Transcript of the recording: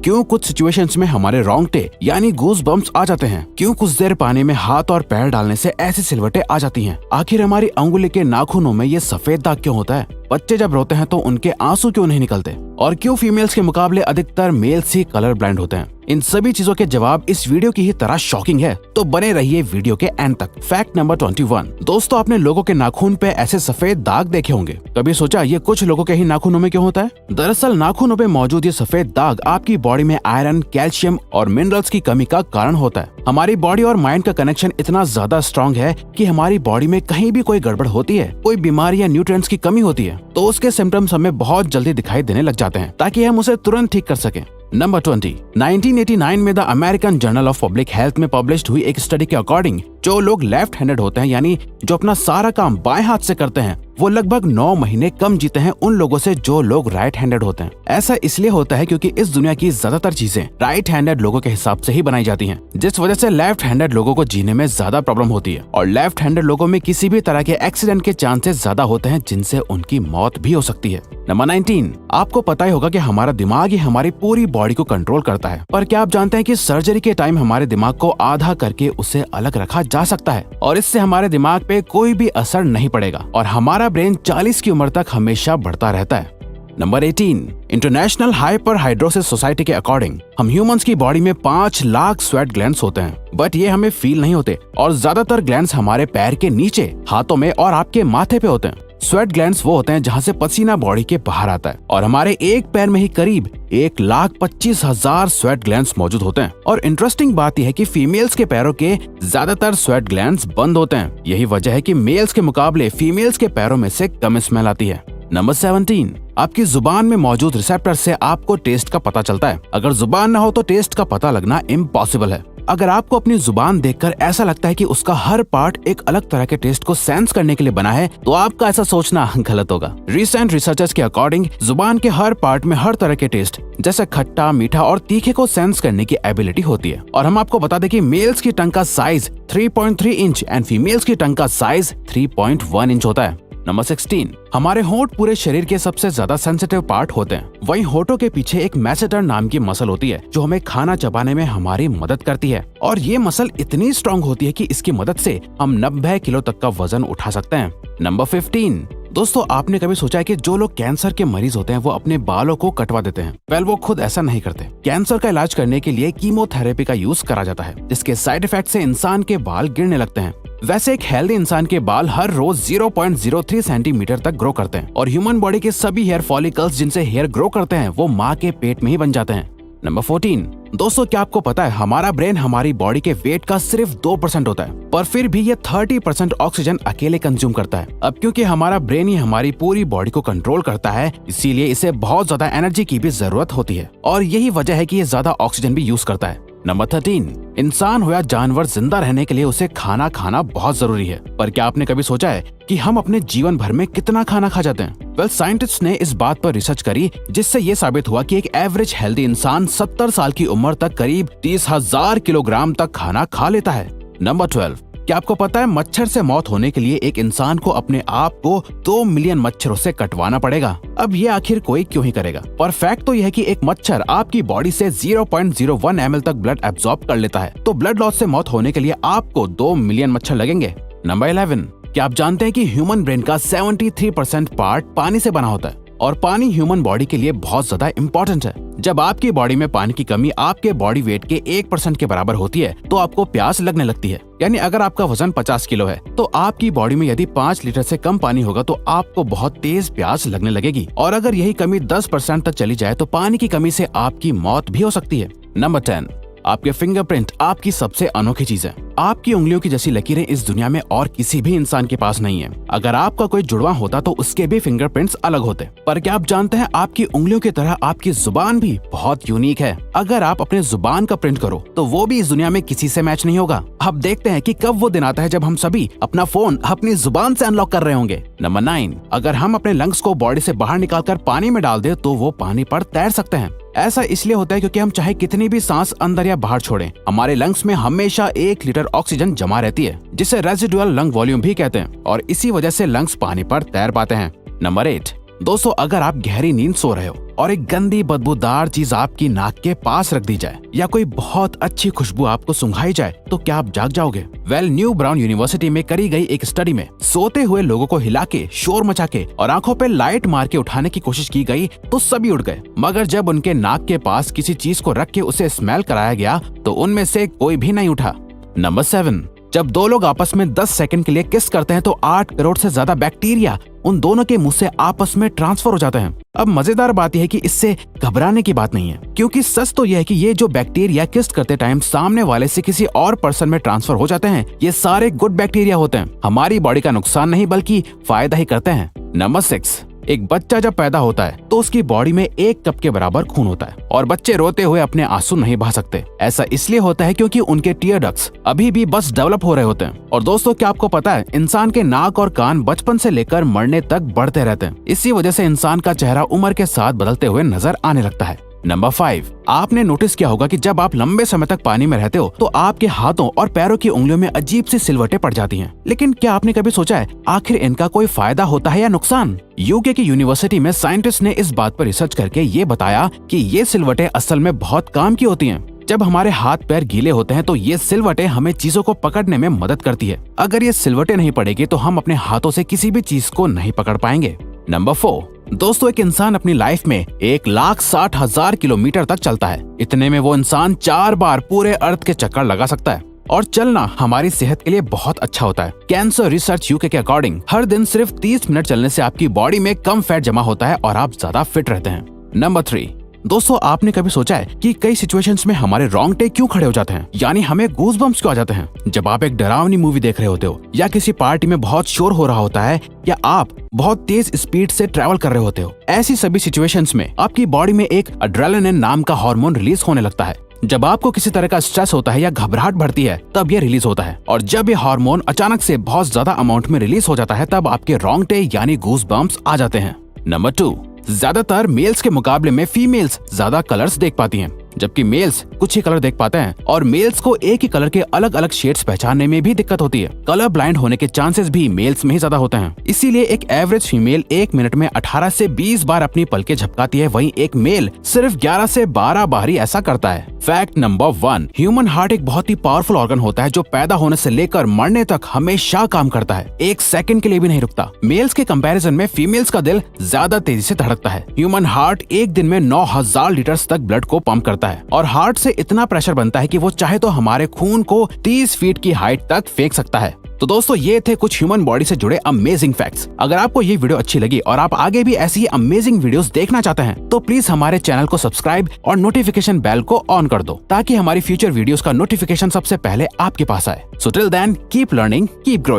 क्यों कुछ सिचुएशंस में हमारे रोंगटे यानी गूज बम्प्स आ जाते हैं, क्यों कुछ देर पानी में हाथ और पैर डालने से ऐसी सिलवटें आ जाती हैं, आखिर हमारी अंगुली के नाखूनों में ये सफेद दाग क्यों होता है, बच्चे जब रोते हैं तो उनके आंसू क्यों नहीं निकलते, और क्यों फीमेल्स के मुकाबले अधिकतर मेल्स ही कलर ब्लाइंड होते हैं। इन सभी चीजों के जवाब इस वीडियो की ही तरह शॉकिंग है, तो बने रहिए वीडियो के एंड तक। Fact number 21। दोस्तों, आपने लोगों के नाखून पे ऐसे सफेद दाग देखे होंगे। कभी सोचा ये कुछ लोगों के ही नाखूनों में क्यों होता है? दरअसल नाखूनों पे मौजूद ये सफेद दाग आपकी बॉडी में आयरन, कैल्शियम और मिनरल्स की कमी का कारण होता है। हमारी बॉडी और माइंड का कनेक्शन इतना ज्यादा स्ट्रॉन्ग है कि हमारी बॉडी में कहीं भी कोई गड़बड़ होती है, कोई बीमारी या न्यूट्रिएंट्स की कमी होती है, तो उसके सिम्टम्स हमें बहुत जल्दी दिखाई देने लग जाते हैं, ताकि हम उसे तुरंत ठीक कर सकें। नंबर 20। 1989 में the American journal of public health में पब्लिश्ड हुई एक स्टडी के अकॉर्डिंग जो लोग लेफ्ट हैंडेड होते हैं, यानी जो अपना सारा काम बाएं हाथ से करते हैं, वो लगभग 9 महीने कम जीते हैं उन लोगों से जो लोग राइट हैंडेड होते हैं। ऐसा इसलिए होता है क्योंकि इस दुनिया की ज्यादातर चीजें राइट हैंडेड लोगों के हिसाब से ही बनाई जाती हैं, जिस वजह से लेफ्ट हैंडेड लोगों को जीने में ज्यादा प्रॉब्लम होती है, और लेफ्ट हैंडेड लोगों में किसी भी तरह के एक्सीडेंट के चांसेस ज्यादा होते हैं, जिनसे उनकी मौत भी हो सकती है। नंबर 19। आपको पता ही होगा कि हमारा दिमाग ही हमारी पूरी बॉडी को कंट्रोल करता है, पर क्या आप जानते हैं कि सर्जरी के टाइम हमारे दिमाग को आधा करके उसे अलग रखा जा सकता है, और इससे हमारे दिमाग पे कोई भी असर नहीं पड़ेगा, और हमारा ब्रेन 40 की उम्र तक हमेशा बढ़ता रहता है। नंबर 18। इंटरनेशनल हाइपरहाइड्रोसिस सोसाइटी के अकॉर्डिंग हम ह्यूमंस की बॉडी में 5 लाख स्वेट ग्लैंड्स होते हैं, बट ये हमें फील नहीं होते, और ज्यादातर ग्लैंड्स हमारे पैर के नीचे, हाथों में और आपके माथे पे होते हैं। स्वेट ग्लैंड्स वो होते हैं जहाँ से पसीना बॉडी के बाहर आता है, और हमारे एक पैर में ही करीब 1,25,000 स्वेट ग्लैंड्स मौजूद होते हैं। और इंटरेस्टिंग बात यह है कि फीमेल्स के पैरों के ज्यादातर स्वेट ग्लैंड्स बंद होते हैं। यही वजह है कि मेल्स के मुकाबले फीमेल्स के पैरों में से कम स्मेल आती है। नंबर 17। आपकी जुबान में मौजूद रिसेप्टर से आपको टेस्ट का पता चलता है। अगर जुबान न हो तो टेस्ट का पता लगना इम्पॉसिबल है। अगर आपको अपनी जुबान देखकर ऐसा लगता है कि उसका हर पार्ट एक अलग तरह के टेस्ट को सेंस करने के लिए बना है, तो आपका ऐसा सोचना गलत होगा। रिसेंट रिसर्चर्स के अकॉर्डिंग जुबान के हर पार्ट में हर तरह के टेस्ट जैसे खट्टा, मीठा और तीखे को सेंस करने की एबिलिटी होती है। और हम आपको बता दें कि मेल्स की टंग का साइज 3.3 इंच एंड फीमेल्स की टंग का साइज 3.1 इंच होता है। नंबर 16। हमारे होंठ पूरे शरीर के सबसे ज्यादा सेंसिटिव पार्ट होते हैं। वहीं होठों के पीछे एक मैसेटर नाम की मसल होती है जो हमें खाना चबाने में हमारी मदद करती है, और ये मसल इतनी स्ट्रॉन्ग होती है कि इसकी मदद से हम 90 किलो तक का वजन उठा सकते हैं। नंबर 15। दोस्तों, आपने कभी सोचा है कि जो लोग कैंसर के मरीज होते हैं वो अपने बालों को कटवा देते हैं? वेल, वो खुद ऐसा नहीं करते। कैंसर का इलाज करने के लिए कीमोथेरेपी का यूज करा जाता है, जिसके साइड इफेक्ट से इंसान के बाल गिरने लगते हैं। वैसे एक हेल्दी इंसान के बाल हर रोज 0.03 सेंटीमीटर तक ग्रो करते हैं, और ह्यूमन बॉडी के सभी हेयर फॉलिकल्स जिनसे हेयर ग्रो करते हैं वो माँ के पेट में ही बन जाते हैं। नंबर 14। दोस्तों, क्या आपको पता है हमारा ब्रेन हमारी बॉडी के वेट का सिर्फ 2% होता है, पर फिर भी ये 30% ऑक्सीजन अकेले कंज्यूम करता है। अब क्योंकि हमारा ब्रेन ही हमारी पूरी बॉडी को कंट्रोल करता है, इसीलिए इसे बहुत ज्यादा एनर्जी की भी जरूरत होती है, और यही वजह है कि ये ज्यादा ऑक्सीजन भी यूज करता है। नंबर 13। इंसान हो या जानवर, जिंदा रहने के लिए उसे खाना खाना बहुत जरूरी है, पर क्या आपने कभी सोचा है कि हम अपने जीवन भर में कितना खाना खा जाते हैं? वेल, साइंटिस्ट ने इस बात पर रिसर्च करी, जिससे ये साबित हुआ कि एक एवरेज हेल्दी इंसान 70 साल की उम्र तक करीब 30,000 किलोग्राम तक खाना खा लेता है। नंबर 12। क्या आपको पता है मच्छर से मौत होने के लिए एक इंसान को अपने आप को 2 मिलियन मच्छरों से कटवाना पड़ेगा? अब ये आखिर कोई क्यों ही करेगा? पर फैक्ट तो यह है कि एक मच्छर आपकी बॉडी से 0.01 ml तक ब्लड एब्जॉर्ब कर लेता है, तो ब्लड लॉस से मौत होने के लिए आपको 2 मिलियन मच्छर लगेंगे। नंबर 11। क्या आप जानते हैं कि ह्यूमन ब्रेन का 73% पार्ट पानी से बना होता है, और पानी ह्यूमन बॉडी के लिए बहुत ज्यादा इम्पोर्टेंट है। जब आपकी बॉडी में पानी की कमी आपके बॉडी वेट के 1% के बराबर होती है, तो आपको प्यास लगने लगती है। यानी अगर आपका वजन 50 किलो है, तो आपकी बॉडी में यदि 5 लीटर से कम पानी होगा तो आपको बहुत तेज प्यास लगने लगेगी, और अगर यही कमी 10% तक चली जाए तो पानी की कमी से आपकी मौत भी हो सकती है। नंबर 10। आपके फिंगरप्रिंट आपकी सबसे अनोखी चीज है। आपकी उंगलियों की जैसी लकीरें इस दुनिया में और किसी भी इंसान के पास नहीं है। अगर आपका कोई जुड़वा होता तो उसके भी फिंगरप्रिंट्स अलग होते। पर क्या आप जानते हैं आपकी उंगलियों की तरह आपकी जुबान भी बहुत यूनिक है। अगर आप अपने जुबान का प्रिंट करो तो वो भी इस दुनिया में किसी से मैच नहीं होगा। अब देखते हैं कि कब वो दिन आता है जब हम सभी अपना फोन अपनी जुबान से अनलॉक कर रहे होंगे। नंबर 9। अगर हम अपने लंग्स को बॉडी से बाहर निकालकर पानी में डाल दे तो वो पानी पर तैर सकते हैं। ऐसा इसलिए होता है क्योंकि हम चाहे कितनी भी सांस अंदर या बाहर छोड़ें, हमारे लंग्स में हमेशा 1 लीटर ऑक्सीजन जमा रहती है, जिसे रेजिडुअल लंग वॉल्यूम भी कहते हैं, और इसी वजह से लंग्स पानी पर तैर पाते हैं। नंबर 8। दोस्तों अगर आप गहरी नींद सो रहे हो और एक गंदी बदबूदार चीज आपकी नाक के पास रख दी जाए या कोई बहुत अच्छी खुशबू आपको सुंघाई जाए तो क्या आप जाग जाओगे? न्यू ब्राउन यूनिवर्सिटी में करी गई एक स्टडी में सोते हुए लोगों को हिला के, शोर मचा के और आंखों पे लाइट मार के उठाने की कोशिश की गई तो सभी उठ गए, मगर जब उनके नाक के पास किसी चीज को रख के उसे स्मेल कराया गया तो उनमें से कोई भी नहीं उठा। नंबर 7, जब दो लोग आपस में 10 सेकंड के लिए किस करते हैं तो 8 करोड़ से ज्यादा बैक्टीरिया उन दोनों के मुंह से आपस में ट्रांसफर हो जाते हैं। अब मजेदार बात यह है कि इससे घबराने की बात नहीं है, क्योंकि सच तो यह है कि ये जो बैक्टीरिया किस करते टाइम सामने वाले से किसी और पर्सन में ट्रांसफर हो जाते हैं, ये सारे गुड बैक्टीरिया होते हैं, हमारी बॉडी का नुकसान नहीं बल्कि फायदा ही करते हैं। नंबर 6, एक बच्चा जब पैदा होता है तो उसकी बॉडी में 1 कप के बराबर खून होता है और बच्चे रोते हुए अपने आंसू नहीं बहा सकते। ऐसा इसलिए होता है क्योंकि उनके टीयर डक्ट्स अभी भी बस डेवलप हो रहे होते हैं। और दोस्तों क्या आपको पता है, इंसान के नाक और कान बचपन से लेकर मरने तक बढ़ते रहते हैं। इसी वजह से इंसान का चेहरा उम्र के साथ बदलते हुए नजर आने लगता है। नंबर 5, आपने नोटिस किया होगा कि जब आप लंबे समय तक पानी में रहते हो तो आपके हाथों और पैरों की उंगलियों में अजीब सी सिलवटें पड़ जाती हैं। लेकिन क्या आपने कभी सोचा है आखिर इनका कोई फायदा होता है या नुकसान? यूके की यूनिवर्सिटी में साइंटिस्ट ने इस बात पर रिसर्च करके ये बताया कि ये सिलवटें असल में बहुत काम की होती हैं। जब हमारे हाथ पैर गीले होते हैं तो ये सिलवटें हमें चीजों को पकड़ने में मदद करती है। अगर ये सिलवटें नहीं पड़ेगी तो हम अपने हाथों से किसी भी चीज को नहीं पकड़ पाएंगे। नंबर 4, दोस्तों एक इंसान अपनी लाइफ में 1,60,000 किलोमीटर तक चलता है। इतने में वो इंसान 4 बार पूरे अर्थ के चक्कर लगा सकता है और चलना हमारी सेहत के लिए बहुत अच्छा होता है। कैंसर रिसर्च यूके के अकॉर्डिंग हर दिन सिर्फ 30 मिनट चलने से आपकी बॉडी में कम फैट जमा होता है और आप ज्यादा फिट रहते हैं। नंबर 3, दोस्तों आपने कभी सोचा है कि कई सिचुएशंस में हमारे रोंगटे क्यों खड़े हो जाते हैं, यानी हमें गूज़बम्प्स क्यों आ जाते हैं? जब आप एक डरावनी मूवी देख रहे होते हो या किसी पार्टी में बहुत शोर हो रहा होता है या आप बहुत तेज स्पीड से ट्रैवल कर रहे होते हो, ऐसी सभी सिचुएशंस में आपकी बॉडी में एक एड्रेनालिन नाम का हार्मोन रिलीज होने लगता है। जब आपको किसी तरह का स्ट्रेस होता है या घबराहट बढ़ती है तब ये रिलीज होता है, और जब ये हार्मोन अचानक से बहुत ज्यादा अमाउंट में रिलीज हो जाता है तब आपके रोंगटे यानी गूज़बम्प्स आ जाते हैं। नंबर 2, ज्यादातर मेल्स के मुकाबले में फीमेल्स ज्यादा कलर्स देख पाती हैं, जबकि मेल्स कुछ ही कलर देख पाते हैं और मेल्स को एक ही कलर के अलग अलग शेड्स पहचानने में भी दिक्कत होती है। कलर ब्लाइंड होने के चांसेस भी मेल्स में ही ज्यादा होते हैं। इसीलिए एक एवरेज फीमेल 1 मिनट में 18 से 20 बार अपनी पलकें झपकाती है, वहीं एक मेल सिर्फ 11 से 12 बार ही ऐसा करता है। फैक्ट नंबर 1, ह्यूमन हार्ट एक बहुत ही पावरफुल ऑर्गन होता है जो पैदा होने से लेकर मरने तक हमेशा काम करता है, 1 सेकंड के लिए भी नहीं रुकता। मेल्स के कंपैरिजन में फीमेल्स का दिल ज्यादा तेजी से धड़कता है। ह्यूमन हार्ट एक दिन में 9,000 लीटर तक ब्लड को पंप करता है और हार्ट से इतना प्रेशर बनता है कि वो चाहे तो हमारे खून को 30 फीट की हाइट तक फेंक सकता है। तो दोस्तों ये थे कुछ ह्यूमन बॉडी से जुड़े अमेजिंग फैक्ट्स। अगर आपको ये वीडियो अच्छी लगी और आप आगे भी ऐसी ही अमेजिंग वीडियोस देखना चाहते हैं तो प्लीज हमारे चैनल को सब्सक्राइब और नोटिफिकेशन बेल को ऑन कर दो ताकि हमारी फ्यूचर वीडियोस का नोटिफिकेशन सबसे पहले आपके पास आए। So till then keep learning, keep growing.